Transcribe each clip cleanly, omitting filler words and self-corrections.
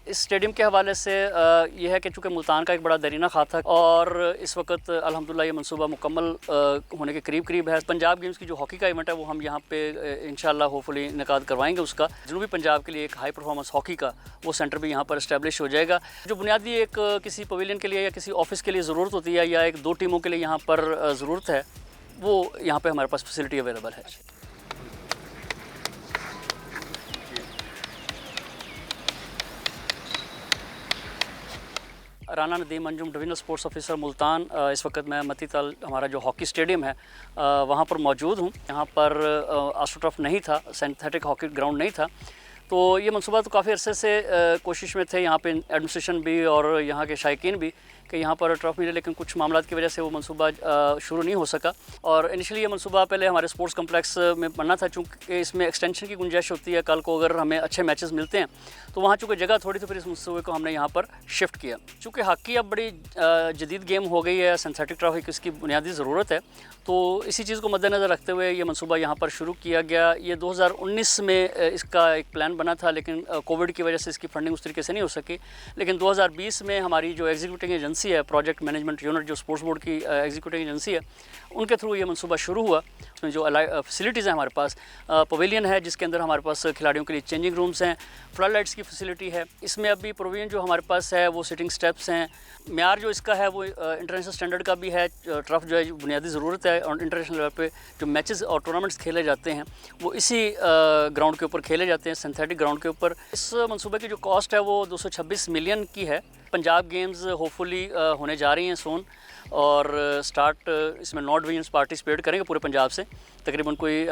इस स्टेडियम के हवाले से ये है कि चूँकि मुल्तान का एक बड़ा दरीना खा था और इस वक्त अल्हम्दुलिल्लाह ये मनसूबा मुकम्मल होने के करीब है। पंजाब गेम्स की जो हॉकी का इवेंट है वो हम यहाँ पे इंशाल्लाह होपफुली इनेकाद करवाएंगे उसका। जनूबी पंजाब के लिए एक हाई परफॉर्मेंस हॉकी का वो सेंटर भी यहाँ पर इस्टेब्लिश हो जाएगा। जो बुनियादी एक किसी पवेलियन के लिए या किसी ऑफिस के लिए ज़रूरत होती है या एक 2 टीमों के लिए यहाँ पर ज़रूरत है, वो यहाँ पर हमारे पास फैसिलिटी अवेलेबल है। Rana Nadeem Anjum divisional sports officer Multan. इस वक्त मैं मती ताल हमारा जो हॉकी स्टेडियम है वहाँ पर मौजूद हूँ। यहाँ पर आस्ट्रोटर्फ नहीं था, सिंथेटिक हॉकी ग्राउंड नहीं था, तो ये मनसूबा तो काफ़ी अरसे से कोशिश में थे यहाँ पे एडमिनिस्ट्रेशन भी और यहाँ के शायकीन भी कि यहाँ पर ट्रफ मिले, लेकिन कुछ मामलात की वजह से वो मनसूबा शुरू नहीं हो सका। और इनिशियली ये मनसूबा पहले हमारे स्पोर्ट्स कम्प्लेक्स में बनना था, चूँकि इसमें एक्सटेंशन की गुंजाइश होती है। कल को अगर हमें अच्छे मैचेस मिलते हैं तो वहाँ चूँकि जगह थोड़ी, तो फिर इस मनसूबे को हमने यहाँ पर शिफ्ट किया। चूँकि हॉकी अब बड़ी जदीद गेम हो गई है, सिंथेटिक ट्रफ की इसकी बुनियादी ज़रूरत है, तो इसी चीज़ को मद्देनज़र रखते हुए ये मनसूबा यहाँ पर शुरू किया गया। ये 2019 में इसका एक प्लान बना था, लेकिन कोविड की वजह से इसकी फंडिंग उस तरीके से नहीं हो सकी। लेकिन 2020 में हमारी जो एग्जीक्यूटिव एजेंसी है, प्रोजेक्ट मैनेजमेंट यूनिट जो स्पोर्ट्स बोर्ड की एग्जीक्यूटिव एजेंसी है, उनके थ्रू ये मनसूबा शुरू हुआ। उसमें जो फैसिलिटीज़ हैं हमारे पास, पवेलियन है जिसके अंदर हमारे पास खिलाड़ियों के लिए चेंजिंग रूम्स हैं, फ्लड लाइट्स की फैसिलिटी है। इसमें अभी प्रोविजन जो हमारे पास है वो सिटिंग स्टेप्स हैं। म्यार जो इसका है वो इंटरनेशनल स्टैंडर्ड का भी है। ट्रफ जो है बुनियादी ज़रूरत है और इंटरनेशनल लेवल पे जो मैचेस और टूर्नामेंट्स खेले जाते हैं वो इसी ग्राउंड के ऊपर खेले जाते हैं, सिंथेटिक ग्राउंड के ऊपर। इस मनसूबे की जो कॉस्ट है वो 226 मिलियन की है। पंजाब गेम्स होपफुली होने जा रही हैं सोन, और स्टार्ट इसमें 9 डिवीजन्स पार्टिसिपेट करेंगे पूरे पंजाब से। तकरीबन कोई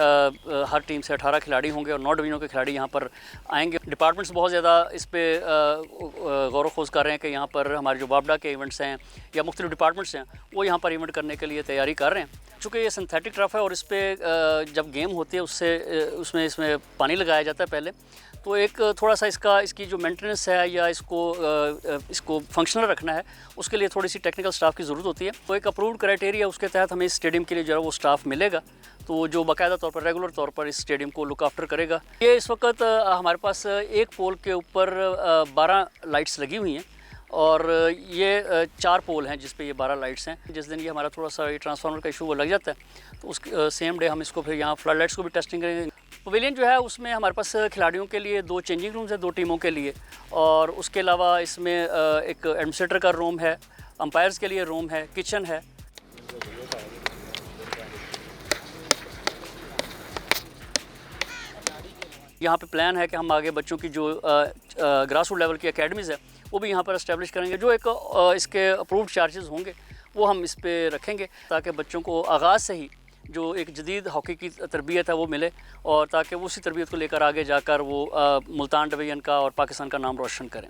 हर टीम से 18 खिलाड़ी होंगे और 9 डिवीजनों के खिलाड़ी यहाँ पर आएंगे। डिपार्टमेंट्स बहुत ज़्यादा इस पर गौर खोज कर रहे हैं कि यहाँ पर हमारे जो बाबडा के इवेंट्स हैं या मुख्तलिफ डिपार्टमेंट्स हैं वो यहाँ पर इवेंट करने के लिए तैयारी कर रहे हैं। चूँकि ये सिंथेटिक ट्रफ है और इस पर जब गेम होती है उसमें इसमें पानी लगाया जाता है पहले, तो एक थोड़ा सा इसकी जो मेंटेनेंस है या इसको फंक्शनल रखना है, उसके लिए थोड़ी सी टेक्निकल स्टाफ की ज़रूरत होती है। तो एक अप्रूव्ड क्राइटेरिया उसके तहत हमें इस स्टेडियम के लिए जो है वो स्टाफ मिलेगा, तो जो बाकायदा तौर पर रेगुलर तौर पर इस स्टेडियम को लुक आफ्टर करेगा। ये इस वक्त हमारे पास एक पोल के ऊपर 12 लाइट्स लगी हुई हैं और ये 4 पोल हैं जिस पे ये 12 लाइट्स हैं। जिस दिन ये हमारा थोड़ा सा ये ट्रांसफार्मर का इशू वो लग जाता है तो उसके सेम डे हम इसको फिर यहाँ फ्लड लाइट्स को भी टेस्टिंग करेंगे। पवेलियन जो है उसमें हमारे पास खिलाड़ियों के लिए 2 चेंजिंग रूम्स हैं 2 टीमों के लिए, और उसके अलावा इसमें एक एडमिनिस्ट्रेटर का रूम है, अंपायर्स के लिए रूम है, किचन है। यहाँ पे प्लान है कि हम आगे बच्चों की जो ग्रास रूट लेवल की एकेडमीज़ है वो भी यहाँ पर इस्टेब्लिश करेंगे। जो एक इसके अप्रूव्ड चार्जेस होंगे वो हम इस पे रखेंगे ताकि बच्चों को आगाज़ से ही जो एक जदीद हॉकी की तरबियत है वो मिले, और ताकि वो उसी तरबियत को लेकर आगे जाकर वो मुल्तान डिवीज़न का और पाकिस्तान का नाम रोशन करें।